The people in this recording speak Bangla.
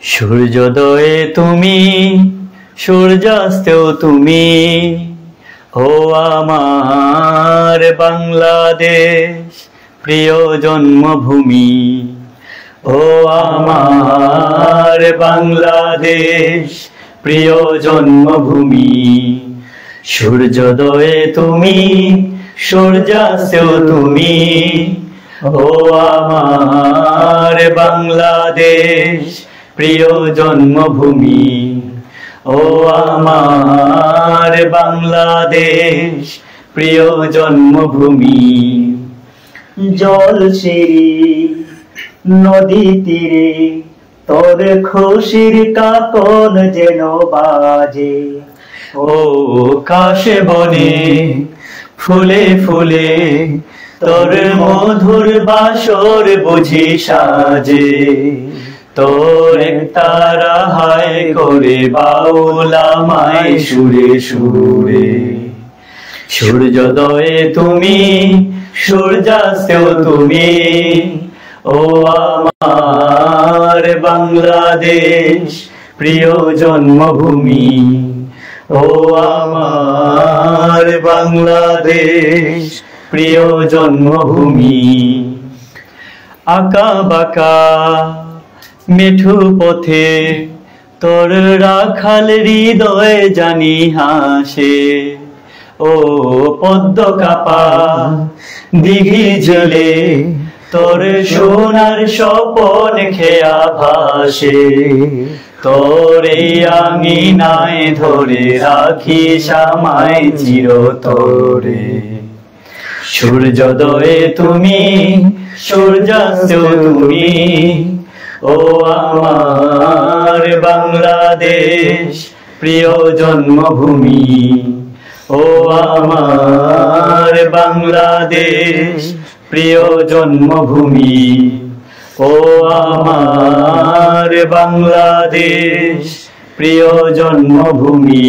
সূর্যোদয়ে তুমি, সূর্যাস্তেও তুমি, ও আমার বাংলাদেশ প্রিয় জন্মভূমি। ও আমার বাংলাদেশ প্রিয় জন্মভূমি। সূর্যোদয়ে তুমি, সূর্যাস্তেও তুমি, ও আমার বাংলাদেশ প্রিয় জন্মভূমি। ও আমার বাংলাদেশ প্রিয় জন্মভূমি। জল সিঁড়ি নদী তীরে তোর খুশির কাকন যেন বাজে। ও কাশে বনে ফুলে ফুলে তোর মধুর বাসর বুঝি সাজে। তোর তারা হায় করে বাউলামায় সুরে সুরে। সূর্যোদয়ে তুমি, সূর্যাস্তেও তুমি, ও আমার বাংলাদেশ প্রিয় জন্মভূমি। ও আমার বাংলাদেশ প্রিয় জন্মভূমি। আঁকা বাঁকা মেঠু পথে তোর রাখাল হৃদয় জানি হাসে। ও পদ্ম কাপা দিঘি জলে তোর সোনার স্বপন খেয়া ভাসে। তোরে আঙিনায় ধরে রাখি সামাই চিরতরে। সূর্যোদয়ে তুমি, সূর্যাস্তেও তুমি, ও আমার বাংলাদেশ প্রিয় জন্মভূমি। ও আমার বাংলাদেশ প্রিয় জন্মভূমি। ও আমার বাংলাদেশ প্রিয় জন্মভূমি।